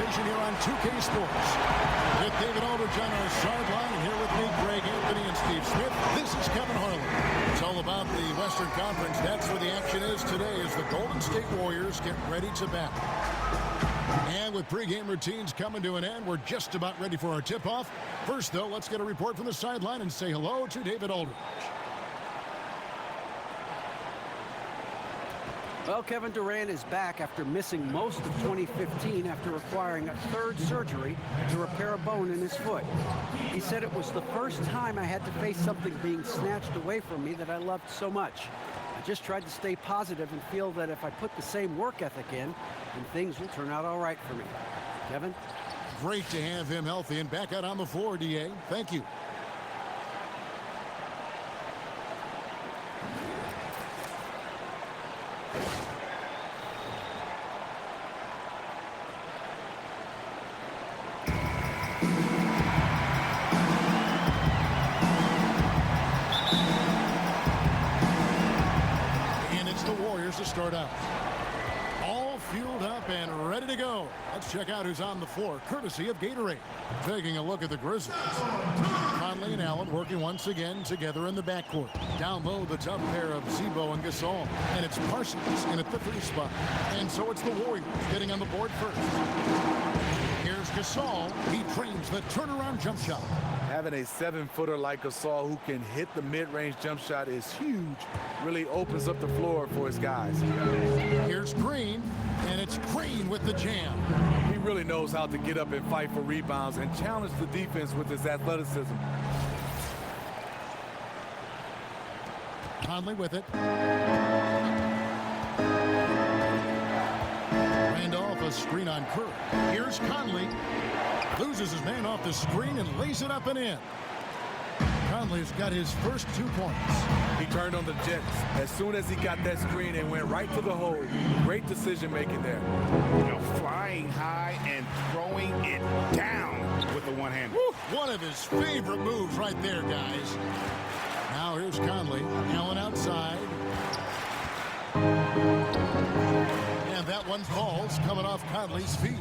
conversation here on 2K Sports. With David Aldridge on our sideline, and here with me, Greg Anthony and Steve Smith. This is Kevin Harlan. It's all about the Western Conference. That's where the action is today as the Golden State Warriors get ready to battle. And with pregame routines coming to an end, we're just about ready for our tip-off. First, though, let's get a report from the sideline and say hello to David Aldridge. Well, Kevin Durant is back after missing most of 2015 after requiring a third surgery to repair a bone in his foot. He said it was the first time I had to face something being snatched away from me that I loved so much. I just tried to stay positive and feel that if I put the same work ethic in, then things will turn out all right for me. Kevin? Great to have him healthy and back out on the floor, DA. Thank you. To start out. All fueled up and ready to go. Let's check out who's on the floor, courtesy of Gatorade. Taking a look at the Grizzlies. Conley and Allen working once again together in the backcourt. Down low, the tough pair of Zebo and Gasol. And it's Parsons in at the 3 spot. And so it's the Warriors getting on the board first. Here's Gasol. He trains the turnaround jump shot. Having a 7-footer like Gasol who can hit the mid-range jump shot is huge. Really opens up the floor for his guys. Here's Green, and it's Green with the jam. He really knows how to get up and fight for rebounds and challenge the defense with his athleticism. Conley with it. Randolph, a screen on Curry. Here's Conley. Loses his man off the screen and lays it up and in. Conley's got his first 2 points. He turned on the Jets as soon as he got that screen and went right to the hole. Great decision making there. You know, flying high and throwing it down with the one hand. One of his favorite moves right there, guys. Now here's Conley. Allen outside. And that one falls coming off Conley's feet.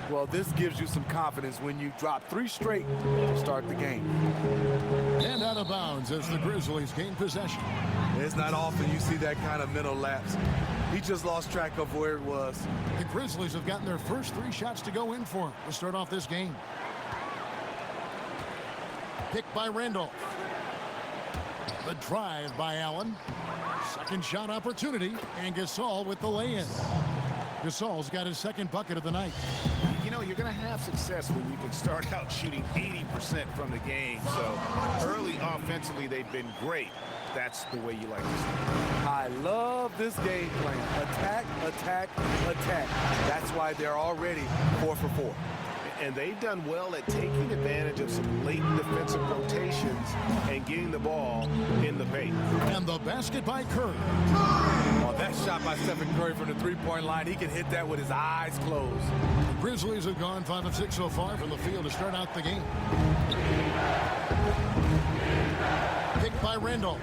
Well, this gives you some confidence when you drop 3 straight to start the game. And out of bounds as the Grizzlies gain possession. It's not often you see that kind of mental lapse. He just lost track of where it was. The Grizzlies have gotten their first 3 shots to go in for him to start off this game. Picked by Randolph. The drive by Allen. Second shot opportunity. And Gasol with the lay-in. Gasol's got his second bucket of the night. You know, you're going to have success when you can start out shooting 80% from the game. So early offensively, they've been great. That's the way you like to see. I love this game plan. Attack, attack, attack. That's why they're already 4 for 4. And they've done well at taking advantage of some late defensive rotations and getting the ball in the paint. And the basket by Curry. Oh, that shot by Stephen Curry from the 3-point line. He can hit that with his eyes closed. The Grizzlies have gone 5 of 6 so far from the field to start out the game. Picked by Randolph.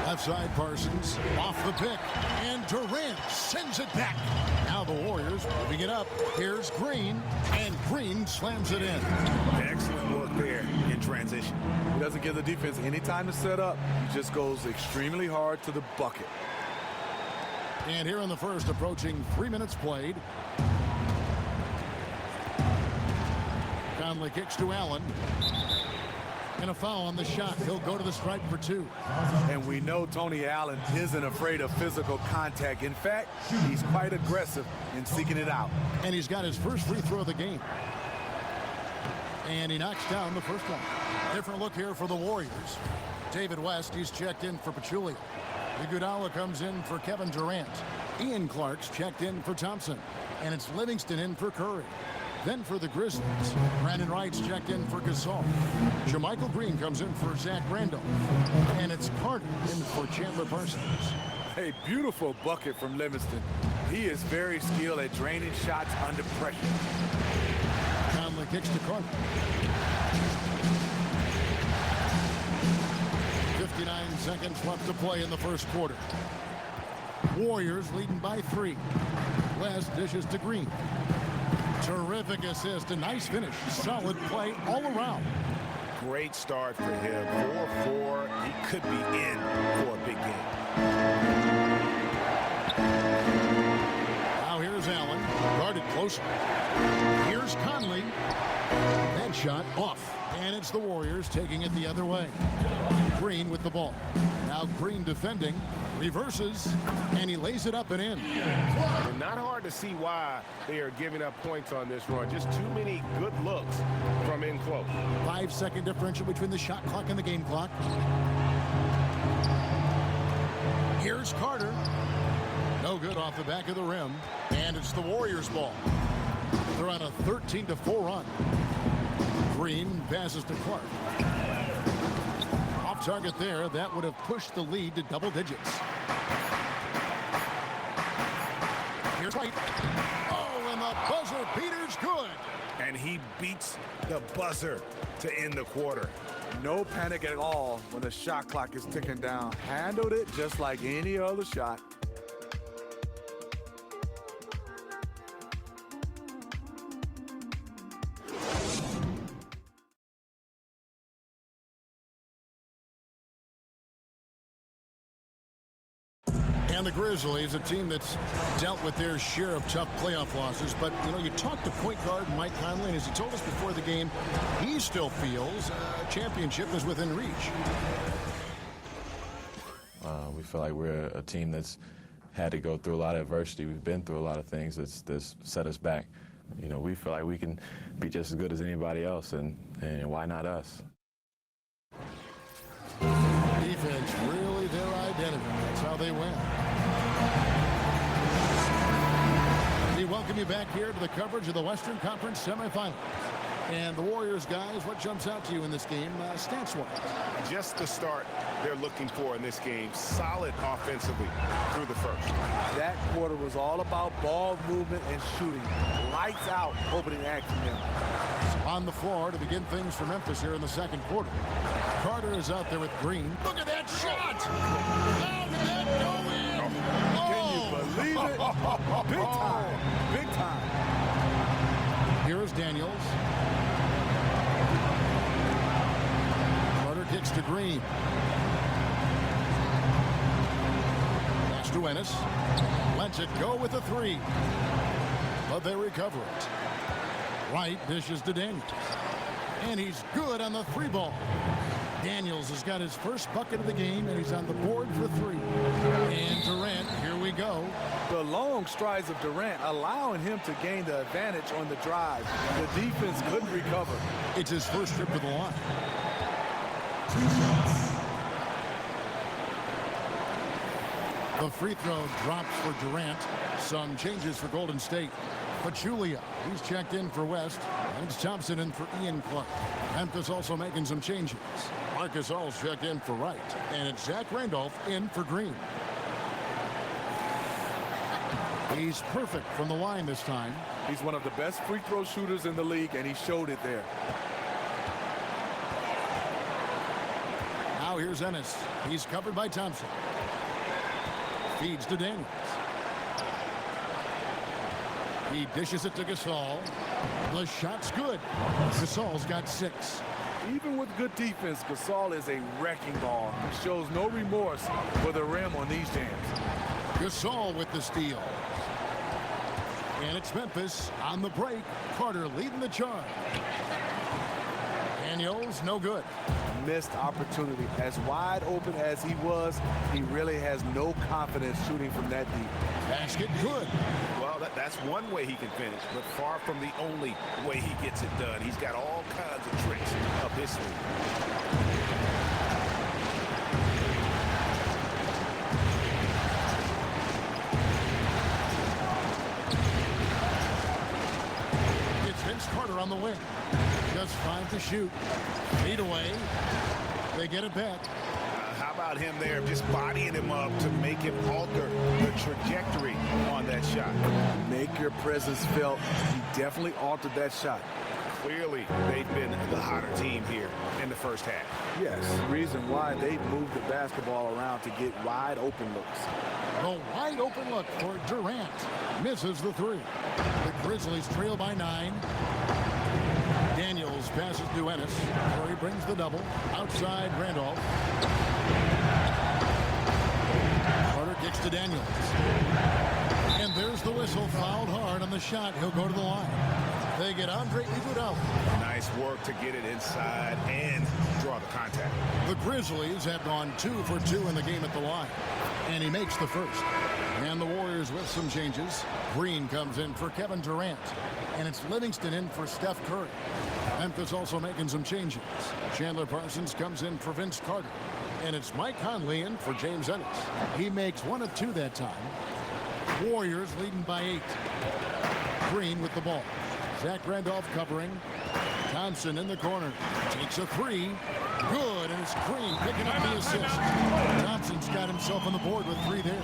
Left side Parsons. Off the pick. And Durant sends it back. Now the Warriors moving it up. Here's Green. And Green slams it in. Excellent work there in transition. He doesn't give the defense any time to set up. He just goes extremely hard to the bucket. And here in the first, approaching 3 minutes played. Conley kicks to Allen. And a foul on the shot. He'll go to the stripe for 2. And we know Tony Allen isn't afraid of physical contact. In fact, he's quite aggressive in seeking it out. And he's got his first free throw of the game. And he knocks down the first one. Different look here for the Warriors. David West, he's checked in for Pachulia. Iguodala comes in for Kevin Durant. Ian Clark's checked in for Thompson. And it's Livingston in for Curry. Then for the Grizzlies, Brandon Wright's checked in for Gasol. Jermichael Green comes in for Zach Randolph. And it's Carter in for Chandler Parsons. A beautiful bucket from Livingston. He is very skilled at draining shots under pressure. Conley kicks to Carter. 59 seconds left to play in the first quarter. Warriors leading by 3. West dishes to Green. Terrific assist, a nice finish. Solid play all around. Great start for him. 4-4. He could be in for a big game. Now here's Allen, guarded closer. Here's Conley. That shot off. And it's the Warriors taking it the other way. Green with the ball. Now Green defending. Reverses. And he lays it up and in. And not hard to see why they are giving up points on this run. Just too many good looks from in close. 5-second differential between the shot clock and the game clock. Here's Carter. No good off the back of the rim. And it's the Warriors' ball. They're on a 13-4 run. Green passes to Clark. Off target there. That would have pushed the lead to double digits. Here's White. Oh, and the buzzer beater's good. And he beats the buzzer to end the quarter. No panic at all when the shot clock is ticking down. Handled it just like any other shot. And the Grizzlies, a team that's dealt with their share of tough playoff losses. But, you know, you talked to point guard Mike Conley, and as he told us before the game, he still feels a championship is within reach. We feel like we're a team that's had to go through a lot of adversity. We've been through a lot of things that's set us back. You know, we feel like we can be just as good as anybody else, and why not us? Defense really their identity. That's how they win. We welcome you back here to the coverage of the Western Conference Semifinals. And the Warriors, guys, what jumps out to you in this game, stance-wise? Just the start they're looking for in this game. Solid offensively through the first. That quarter was all about ball movement and shooting. Lights out opening act from them. On the floor to begin things for Memphis here in the second quarter. Carter is out there with Green. Look at that shot! How did that go in? Can you believe it? Big time. Big time. Here is Daniels. Carter kicks to Green. Pass to Ennis. Lets it go with a three. But they recover it. Wright dishes to Daniels. And he's good on the three ball. Daniels has got his first bucket of the game, and he's on the board for three. And Durant, here we go. The long strides of Durant allowing him to gain the advantage on the drive. The defense couldn't recover. It's his first trip to the line. The free throw drops for Durant. Some changes for Golden State. Pachulia, he's checked in for West. And it's Thompson in for Ian Clark. Memphis also making some changes. Marcus All's checked in for Wright. And it's Zach Randolph in for Green. He's perfect from the line this time. He's one of the best free throw shooters in the league, and he showed it there. Now here's Ennis. He's covered by Thompson. Feeds to Daniels. He dishes it to Gasol. The shot's good. Gasol's got 6. Even with good defense, Gasol is a wrecking ball. He shows no remorse for the rim on these jams. Gasol with the steal. And it's Memphis on the break. Carter leading the charge. Daniels, no good. Missed opportunity. As wide open as he was, he really has no confidence shooting from that deep. Basket good. Well, that's one way he can finish, but far from the only way he gets it done. He's got all kinds of tricks up his sleeve. It's Vince Carter on the wing. Just 5 to shoot. 8 away. They get it back. How about him there just bodying him up to make him alter the trajectory on that shot? Make your presence felt. He definitely altered that shot. Clearly, they've been the hotter team here in the first half. Yes, the reason why they moved the basketball around to get wide open looks. The wide open look for Durant. Misses the three. The Grizzlies trail by 9. Daniels passes to Ennis, where he brings the double. Outside Randolph. Carter kicks to Daniels. And there's the whistle. Fouled hard on the shot. He'll go to the line. They get Andre Iguodala. Nice work to get it inside and draw the contact. The Grizzlies have gone 2 for 2 in the game at the line. And he makes the first. And the Warriors with some changes. Green comes in for Kevin Durant. And it's Livingston in for Steph Curry. Memphis also making some changes. Chandler Parsons comes in for Vince Carter. And it's Mike Conley in for James Ennis. He makes 1 of 2 that time. Warriors leading by 8. Green with the ball. Zach Randolph covering. Thompson in the corner. Takes a 3. Good, and it's Green picking up the assist. Thompson's got himself on the board with 3 there.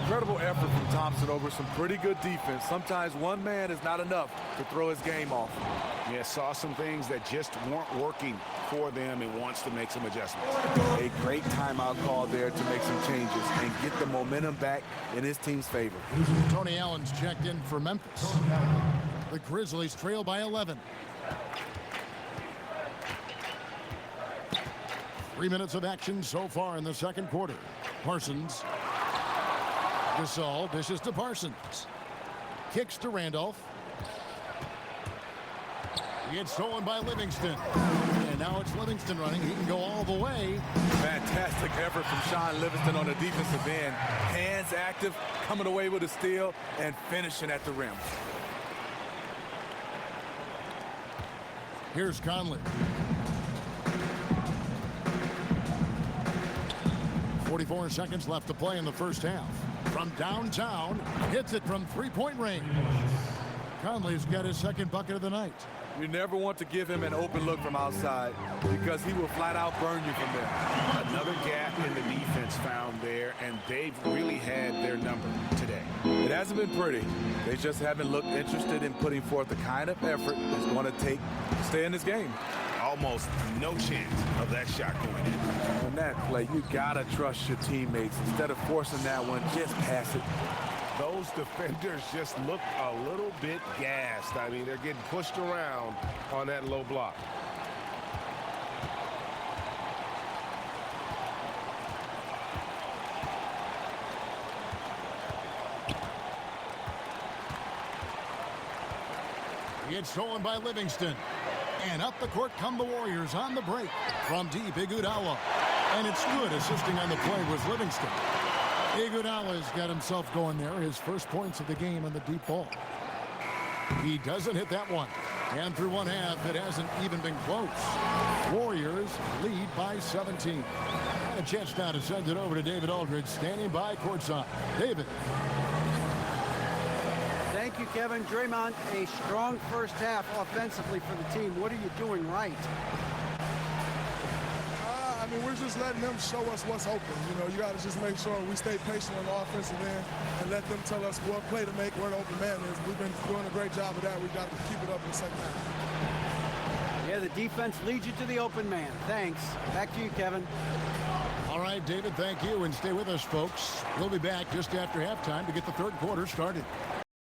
Incredible effort from Thompson over some pretty good defense. Sometimes one man is not enough to throw his game off. Yeah, saw some things that just weren't working for them and wants to make some adjustments. A great timeout call there to make some changes and get the momentum back in his team's favor. Tony Allen's checked in for Memphis. The Grizzlies trail by 11. 3 minutes of action so far in the second quarter. Parsons. Gasol dishes to Parsons. Kicks to Randolph. It's stolen by Livingston. And now it's Livingston running. He can go all the way. Fantastic effort from Sean Livingston on the defensive end. Hands active, coming away with a steal, and finishing at the rim. Here's Conley. 44 seconds left to play in the first half. From downtown, hits it from three-point range. Conley's got his second bucket of the night. You never want to give him an open look from outside because he will flat out burn you from there. Another gap in the defense found there, and they've really had their number today. It hasn't been pretty. They just haven't looked interested in putting forth the kind of effort it's going to take to stay in this game. Almost no chance of that shot going in. On that play, you got to trust your teammates. Instead of forcing that one, just pass it. Those defenders just look a little bit gassed. I mean, they're getting pushed around on that low block. It's stolen by Livingston. And up the court come the Warriors on the break. From deep, Iguodala. And it's good. Assisting on the play was Livingston. Iguodala's got himself going there. His first points of the game on the deep ball. He doesn't hit that one. And through one half, it hasn't even been close. Warriors lead by 17. And a chance now to send it over to David Aldridge, standing by courtside. David. Thank you, Kevin. Draymond, a strong first half offensively for the team. What are you doing right? I mean, we're just letting them show us what's open. You know, you got to just make sure we stay patient on the offensive end and let them tell us what play to make, where the open man is. We've been doing a great job of that. We've got to keep it up in the second half. Yeah, the defense leads you to the open man. Thanks. Back to you, Kevin. All right, David, thank you. And stay with us, folks. We'll be back just after halftime to get the third quarter started.